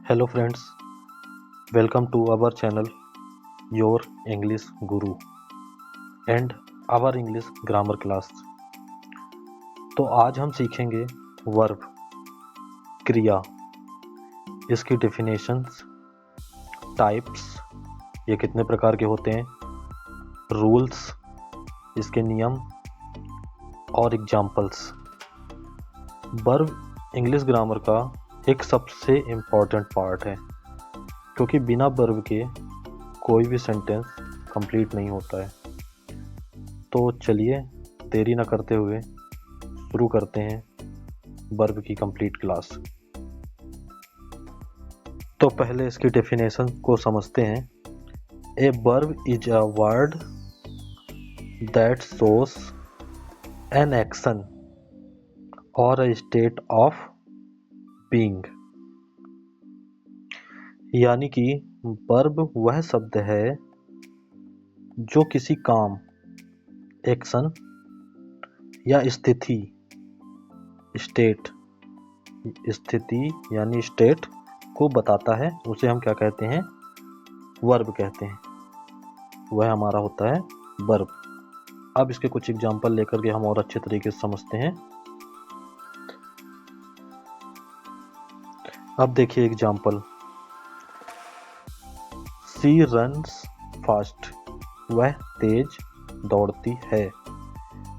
Hello friends, welcome to our channel Your English Guru and our English grammar class। तो आज हम सीखेंगे verb, क्रिया, इसकी डेफिनेशंस, टाइप्स, ये कितने प्रकार के होते हैं, रूल्स, इसके नियम और एग्जाम्पल्स। वर्ब इंग्लिश ग्रामर का एक सबसे इम्पॉर्टेंट पार्ट है, क्योंकि बिना वर्ब के कोई भी सेंटेंस कंप्लीट नहीं होता है। तो चलिए देरी न करते हुए शुरू करते हैं वर्ब की कंप्लीट क्लास। तो पहले इसकी डेफिनेशन को समझते हैं। A verb is a word that shows an action और अ स्टेट ऑफ बीइंग। यानी कि वर्ब वह शब्द है जो किसी काम, एक्शन या स्थिति, स्टेट, स्थिति यानी स्टेट को बताता है, उसे हम क्या कहते हैं, वर्ब कहते हैं। वह हमारा होता है वर्ब। अब इसके कुछ एग्जांपल लेकर के हम और अच्छे तरीके से समझते हैं। अब देखिए एग्जांपल, शी रन्स फास्ट, वह तेज दौड़ती है।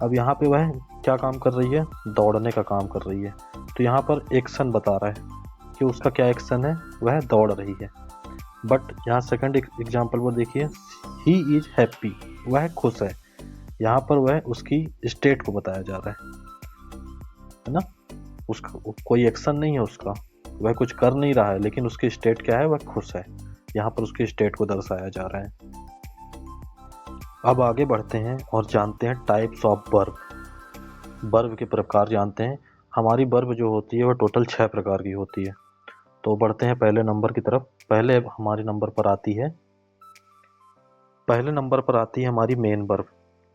अब यहाँ पे वह क्या काम कर रही है, दौड़ने का काम कर रही है। तो यहाँ पर एक्शन बता रहा है कि उसका क्या एक्शन है, वह दौड़ रही है। बट यहाँ सेकंड एग्जांपल पर देखिए, ही इज हैप्पी, वह खुश है। यहाँ पर वह उसकी स्टेट को बताया जा रहा है ना। उसका कोई एक्शन नहीं है, उसका वह कुछ कर नहीं रहा है, लेकिन उसकी स्टेट क्या है, वह खुश है। यहाँ पर उसकी स्टेट को दर्शाया जा रहा है। अब आगे बढ़ते हैं और जानते हैं टाइप्स ऑफ वर्ब। वर्ब के प्रकार जानते हैं। हमारी वर्ब जो होती है वह टोटल 6 प्रकार की होती है। तो बढ़ते हैं पहले नंबर की तरफ। पहले हमारे नंबर पर आती है, पहले नंबर पर आती है हमारी मेन वर्ब,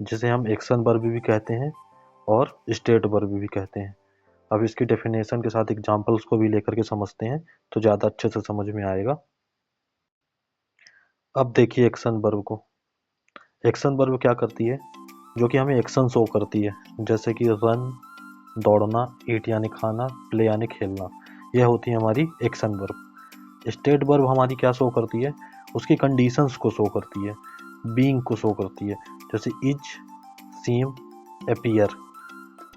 जिसे हम एक्शन वर्ब भी कहते हैं और स्टेट वर्ब भी कहते हैं। अब इसकी डेफिनेशन के साथ एग्जांपल्स को भी लेकर के समझते हैं तो ज़्यादा अच्छे से समझ में आएगा। अब देखिए एक्शन वर्ब को। एक्शन वर्ब क्या करती है, जो कि हमें एक्शन शो करती है, जैसे कि रन दौड़ना, ईट यानी खाना, प्ले यानी खेलना। यह होती है हमारी एक्शन वर्ब। स्टेट वर्ब हमारी क्या शो करती है, उसकी कंडीशंस को शो करती है, बीइंग को शो करती है, जैसे इज, सीम, अपीयर।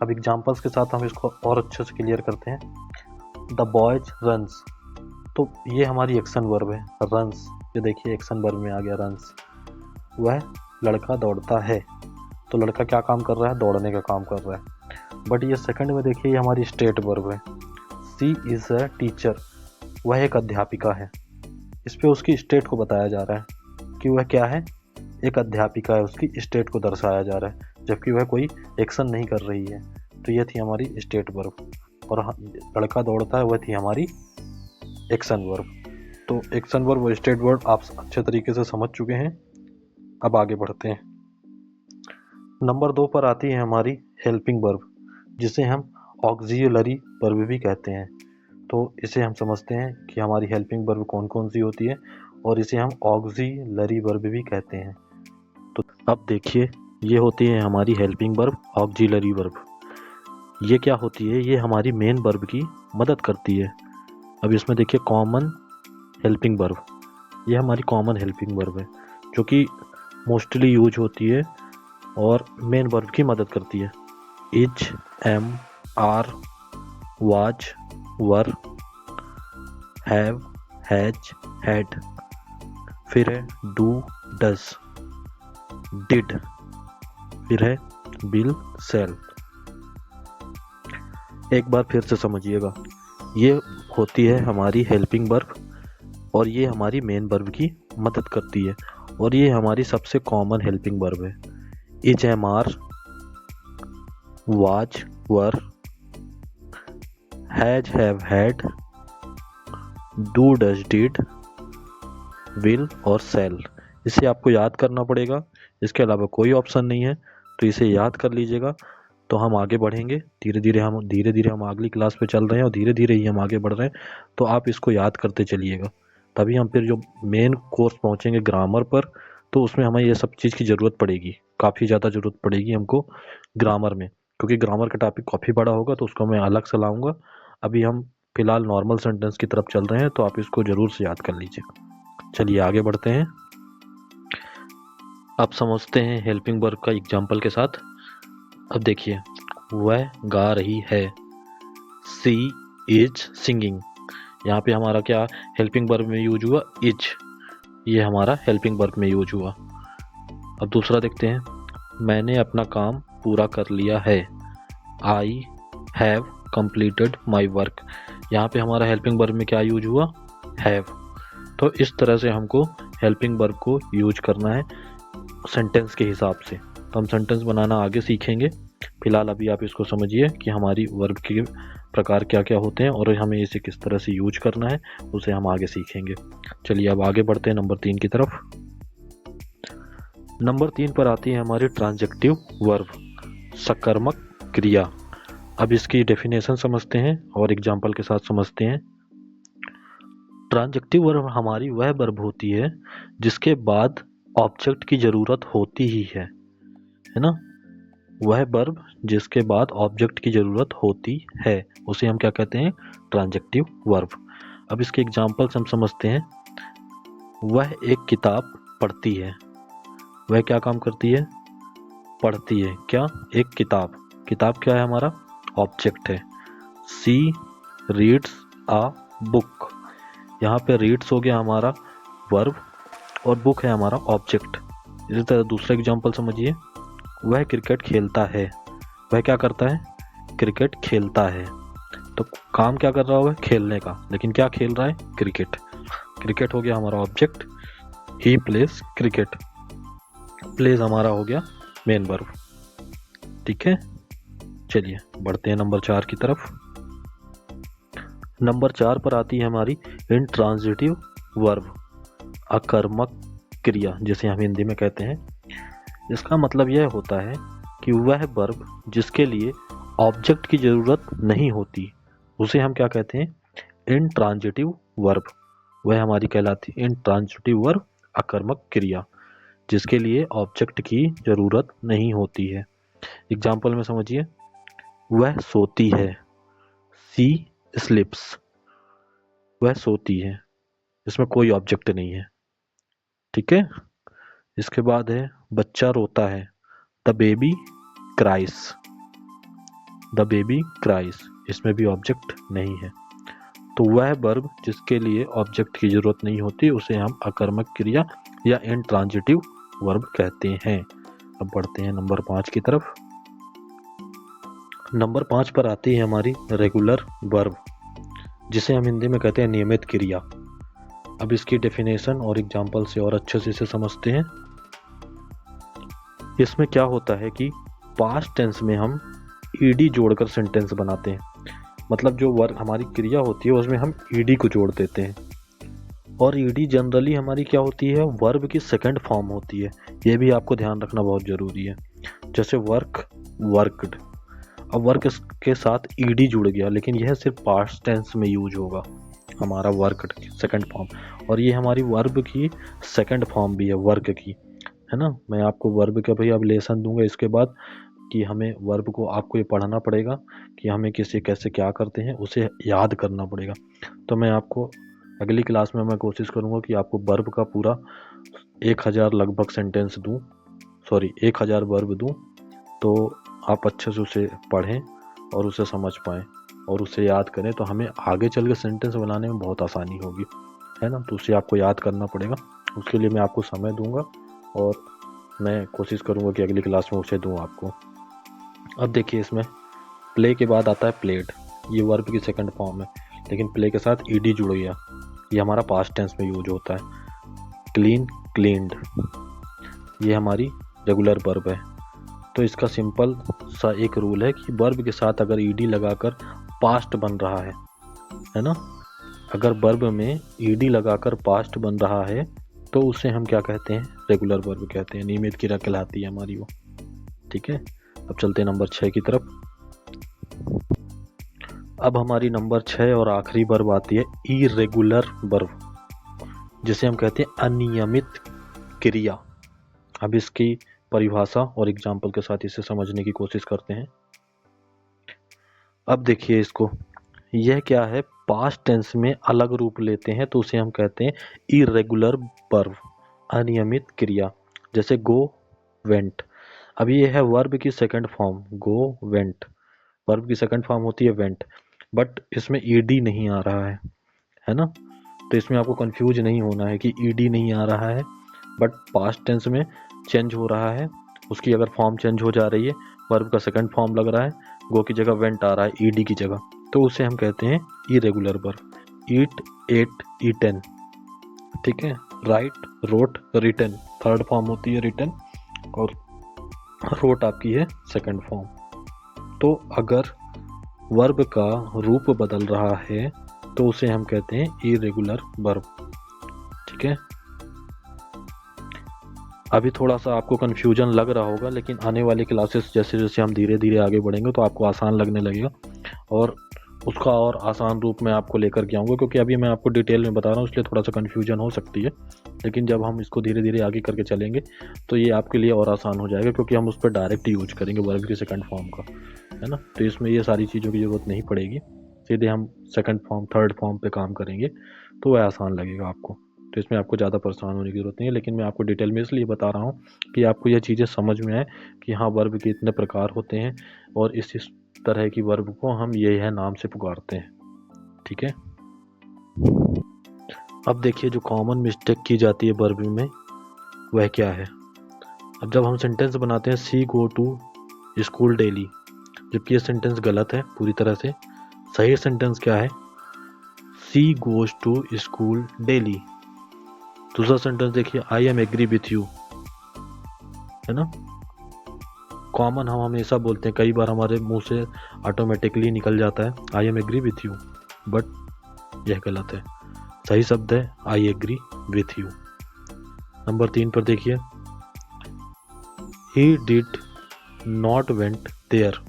अब एग्जांपल्स के साथ हम इसको और अच्छे से क्लियर करते हैं। द बॉयज रन्स, तो ये हमारी एक्शन वर्ब है। रन्स, ये देखिए एक्शन वर्ब में आ गया रन्स। वह लड़का दौड़ता है, तो लड़का क्या काम कर रहा है, दौड़ने का काम कर रहा है। बट ये सेकंड में देखिए, ये हमारी स्टेट वर्ब है। सी इज अ टीचर, वह एक अध्यापिका है। इस पे उसकी स्टेट को बताया जा रहा है कि वह क्या है, एक अध्यापिका है। उसकी स्टेट को दर्शाया जा रहा है, जबकि वह कोई एक्शन नहीं कर रही है। तो ये थी हमारी स्टेट वर्ब। और लड़का दौड़ता है, वह थी हमारी एक्शन वर्ब। तो एक्शन वर्ब और स्टेट वर्ब आप अच्छे तरीके से समझ चुके हैं। अब आगे बढ़ते हैं। नंबर 2 पर आती है हमारी हेल्पिंग वर्ब, जिसे हम ऑक्सिलरी वर्ब भी कहते हैं। तो इसे हम समझते हैं कि हमारी हेल्पिंग वर्ब कौन कौन सी होती है, और इसे हम ऑक्सिलरी वर्ब भी कहते हैं। तो अब देखिए, ये होती है हमारी हेल्पिंग वर्ब, ऑक्सिलरी वर्ब। ये क्या होती है, ये हमारी मेन वर्ब की मदद करती है। अब इसमें देखिए कॉमन हेल्पिंग वर्ब, ये हमारी कॉमन हेल्पिंग वर्ब है, जो कि मोस्टली यूज होती है और मेन वर्ब की मदद करती है। Is, am, are, was, were, have, has, had. फिर है डू, डज, डिड। फिर है विल, सेल। एक बार फिर से समझिएगा, ये होती है हमारी हेल्पिंग वर्ब और ये हमारी मेन वर्ब की मदद करती है, और ये हमारी सबसे कॉमन हेल्पिंग वर्ब है। Is, am, are, was, were, has, have, had, do, does, did, will और सेल। इसे आपको याद करना पड़ेगा, इसके अलावा कोई ऑप्शन नहीं है, तो इसे याद कर लीजिएगा। तो हम आगे बढ़ेंगे धीरे धीरे हम अगली क्लास पे चल रहे हैं और धीरे धीरे ही हम आगे बढ़ रहे हैं। तो आप इसको याद करते चलिएगा, तभी हम फिर जो मेन कोर्स पहुंचेंगे ग्रामर पर, तो उसमें हमें ये सब चीज़ की ज़रूरत पड़ेगी, काफ़ी ज़्यादा ज़रूरत पड़ेगी हमको ग्रामर में, क्योंकि ग्रामर का टॉपिक काफ़ी बड़ा होगा तो उसको मैं अलग से लाऊंगा। अभी हम फिलहाल नॉर्मल सेंटेंस की तरफ चल रहे हैं, तो आप इसको ज़रूर से याद कर लीजिए। चलिए आगे बढ़ते हैं। अब समझते हैं हेल्पिंग वर्ब का एग्जाम्पल के साथ। अब देखिए, वह गा रही है, सी इज सिंगिंग। यहाँ पे हमारा क्या हेल्पिंग वर्ब में यूज हुआ, इज, ये हमारा हेल्पिंग वर्ब में यूज हुआ। अब दूसरा देखते हैं, मैंने अपना काम पूरा कर लिया है, I have completed my work. यहाँ पे हमारा हेल्पिंग वर्ब में क्या यूज हुआ, हैव। तो इस तरह से हमको हेल्पिंग वर्ब को यूज करना है सेंटेंस के हिसाब से। तो हम सेंटेंस बनाना आगे सीखेंगे, फिलहाल अभी आप इसको समझिए कि हमारी वर्ब के प्रकार क्या क्या होते हैं और हमें इसे किस तरह से यूज करना है, उसे हम आगे सीखेंगे। चलिए अब आगे बढ़ते हैं नंबर 3 की तरफ। नंबर 3 पर आती है हमारी ट्रांजैक्टिव वर्ब, सकर्मक क्रिया। अब इसकी डेफिनेशन समझते हैं और एग्जाम्पल के साथ समझते हैं। ट्रांजैक्टिव वर्ब हमारी वह वर्ब होती है जिसके बाद ऑब्जेक्ट की ज़रूरत होती ही है ना। वह वर्ब जिसके बाद ऑब्जेक्ट की ज़रूरत होती है उसे हम क्या कहते हैं, ट्रांजैक्टिव वर्ब। अब इसके एग्जाम्पल्स हम समझते हैं। वह एक किताब पढ़ती है, वह क्या काम करती है, पढ़ती है क्या, एक किताब। किताब क्या है, हमारा ऑब्जेक्ट है। सी रीड्स आ बुक, यहाँ पे रीड्स हो गया हमारा वर्ब और बुक है हमारा ऑब्जेक्ट। इसी तरह दूसरा एग्जाम्पल समझिए, वह क्रिकेट खेलता है, वह क्या करता है, क्रिकेट खेलता है। तो काम क्या कर रहा होगा, खेलने का, लेकिन क्या खेल रहा है, क्रिकेट। क्रिकेट हो गया हमारा ऑब्जेक्ट, ही प्लेस क्रिकेट, प्लेस हमारा हो गया मेन वर्ब। ठीक है, चलिए बढ़ते हैं नंबर 4 की तरफ। नंबर 4 पर आती है हमारी इंट्रांजिटिव वर्ब, अकर्मक क्रिया, जिसे हम हिंदी में कहते हैं। इसका मतलब यह होता है कि वह वर्ब जिसके लिए ऑब्जेक्ट की ज़रूरत नहीं होती उसे हम क्या कहते हैं, इंट्रांजिटिव वर्ब। वह हमारी कहलाती है इंट्रांजिटिव वर्ब, अकर्मक क्रिया, जिसके लिए ऑब्जेक्ट की ज़रूरत नहीं होती है। एग्जाम्पल में समझिए, वह सोती है, सी स्लिप्स, वह सोती है, इसमें कोई ऑब्जेक्ट नहीं है। ठीक है, इसके बाद है बच्चा रोता है, the baby cries, the baby cries, इसमें भी ऑब्जेक्ट नहीं है। तो वह वर्ब जिसके लिए ऑब्जेक्ट की जरूरत नहीं होती उसे हम अकर्मक क्रिया या इंट्रांजिटिव वर्ब कहते हैं। अब बढ़ते हैं नंबर 5 की तरफ। नंबर 5 पर आती है हमारी रेगुलर वर्ब, जिसे हम हिंदी में कहते हैं नियमित क्रिया। अब इसकी डेफिनेशन और एग्जाम्पल से और अच्छे से इसे समझते हैं। इसमें क्या होता है कि पास्ट टेंस में हम ईडी जोड़कर सेंटेंस बनाते हैं, मतलब जो वर्ब हमारी क्रिया होती है उसमें हम ईडी को जोड़ देते हैं। और ईडी जनरली हमारी क्या होती है, वर्ब की सेकंड फॉर्म होती है, ये भी आपको ध्यान रखना बहुत ज़रूरी है। जैसे वर्क, वर्कड, अब वर्क के साथ ईडी जुड़ गया, लेकिन यह सिर्फ पास्ट टेंस में यूज होगा हमारा वर्कड सेकंड फॉर्म, और ये हमारी वर्ब की सेकंड फॉर्म भी है वर्क की, है ना। मैं आपको वर्ब का भाई अब लेसन दूंगा इसके बाद कि हमें वर्ब को आपको ये पढ़ना पड़ेगा कि हमें किसे कैसे क्या करते हैं, उसे याद करना पड़ेगा। तो मैं आपको अगली क्लास में मैं कोशिश करूँगा कि आपको वर्ब का पूरा 1000 लगभग सेंटेंस दूँ, सॉरी 1000 वर्ब दूँ, तो आप अच्छे से उसे पढ़ें और उसे समझ पाएँ और उसे याद करें, तो हमें आगे चल के सेंटेंस बनाने में बहुत आसानी होगी, है ना। तो उसे आपको याद करना पड़ेगा, उसके लिए मैं आपको समय दूंगा और मैं कोशिश करूंगा कि अगली क्लास में उसे दूं आपको। अब देखिए, इसमें प्ले के बाद आता है प्लेड, ये वर्ब की सेकंड फॉर्म है, लेकिन प्ले के साथ ईडी जुड़ गया, ये हमारा पास्ट टेंस में यूज होता है। क्लीन, क्लीन्ड, ये हमारी रेगुलर वर्ब है। तो इसका सिंपल सा एक रूल है कि वर्ब के साथ अगर ईडी लगाकर पास्ट बन रहा है ना, अगर वर्ब में ईडी लगाकर पास्ट बन रहा है तो उसे हम क्या कहते हैं, रेगुलर वर्ब कहते हैं, नियमित क्रिया कहलाती है हमारी वो। ठीक है, अब चलते हैं नंबर 6 की तरफ। अब हमारी नंबर 6 और आखिरी वर्ब आती है इरेगुलर वर्ब, जिसे हम कहते हैं अनियमित क्रिया। अब इसकी परिभाषा और एग्जाम्पल के साथ इसे समझने की कोशिश करते हैं। अब देखिए इसको, यह क्या है, पास्ट टेंस में अलग रूप लेते हैं तो उसे हम कहते हैं इरेगुलर वर्ब, अनियमित क्रिया। जैसे गो, वेंट। अब ये है वर्ब की second form, go went. Verb की सेकंड फॉर्म होती है वेंट, बट इसमें ईडी नहीं आ रहा है ना। तो इसमें आपको कंफ्यूज नहीं होना है कि ईडी नहीं आ रहा है, बट पास्ट टेंस में चेंज हो रहा है, उसकी अगर फॉर्म चेंज हो जा रही है, वर्ब का सेकंड फॉर्म लग रहा है, गो की जगह वेंट आ रहा है ईडी की जगह, तो उसे हम कहते हैं irregular verb. Eat, ate, eaten, ठीक है। Write, wrote, written, third form होती है रिटन, और रोट आपकी है सेकंड फॉर्म। तो अगर वर्ब का रूप बदल रहा है तो उसे हम कहते हैं इरेगुलर वर्ब, ठीक है। अभी थोड़ा सा आपको कन्फ्यूजन लग रहा होगा, लेकिन आने वाली क्लासेस जैसे जैसे हम धीरे धीरे आगे बढ़ेंगे तो आपको आसान लगने लगेगा, और उसका और आसान रूप में आपको लेकर के आऊँगा, क्योंकि अभी मैं आपको डिटेल में बता रहा हूँ इसलिए थोड़ा सा कन्फ्यूजन हो सकती है, लेकिन जब हम इसको धीरे धीरे आगे करके चलेंगे तो ये आपके लिए और आसान हो जाएगा, क्योंकि हम उस पर डायरेक्ट यूज करेंगे वर्ब की सेकंड फॉर्म का, है ना। तो इसमें ये सारी चीज़ों की ज़रूरत नहीं पड़ेगी, सीधे हम सेकंड फॉर्म थर्ड फॉर्म पे काम करेंगे तो वह आसान लगेगा आपको। तो इसमें आपको ज़्यादा परेशान होने की ज़रूरत नहीं है, लेकिन मैं आपको डिटेल में इसलिए बता रहा हूँ कि आपको यह चीज़ें समझ में आए कि हाँ वर्ब के इतने प्रकार होते हैं और इस तरह की वर्ब को हम ये है नाम से पुकारते हैं, ठीक है। अब देखिए जो कॉमन मिस्टेक की जाती है वर्ब में वह क्या है। अब जब हम सेंटेंस बनाते हैं सी गो टू स्कूल डेली, जबकि ये सेंटेंस गलत है पूरी तरह से। सही सेंटेंस क्या है, she goes to school daily. दूसरा सेंटेंस देखिए, I am agree with you, है ना। कॉमन हम हमेशा बोलते हैं, कई बार हमारे मुंह से ऑटोमेटिकली निकल जाता है I am agree with you, but यह गलत है। सही शब्द है I agree with you. Number 3 पर देखिए, he did not went there,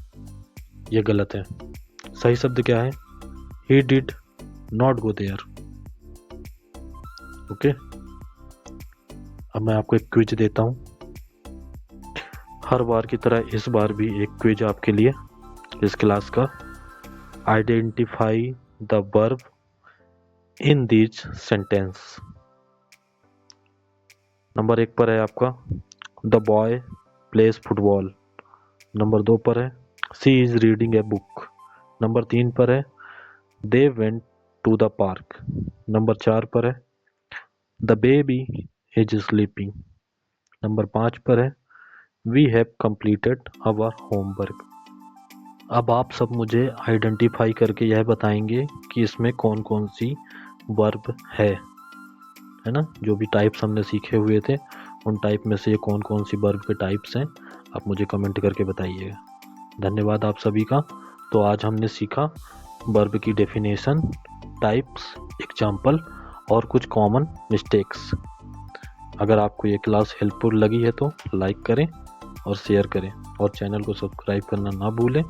यह गलत है। सही शब्द क्या है, he did not go there, okay. अब मैं आपको एक क्विज देता हूं, हर बार की तरह इस बार भी एक क्विज आपके लिए इस क्लास का। Identify the verb in this sentence. Number 1 पर है आपका the boy plays football. Number 2 पर है she is reading a book. Number 3 पर है they went to the park. Number 4 पर है the baby is sleeping. Number 5 पर है we have completed our homework. अब आप सब मुझे आइडेंटिफाई करके यह बताएंगे कि इसमें कौन कौन सी वर्ब है ना। जो भी टाइप्स हमने सीखे हुए थे उन टाइप में से ये कौन कौन सी वर्ब के टाइप्स हैं, आप मुझे कमेंट करके बताइएगा। धन्यवाद आप सभी का। तो आज हमने सीखा वर्ब की डेफिनेशन, टाइप्स, एग्जाम्पल और कुछ कॉमन मिस्टेक्स। अगर आपको ये क्लास हेल्पफुल लगी है तो लाइक करें और शेयर करें, और चैनल को सब्सक्राइब करना ना भूलें।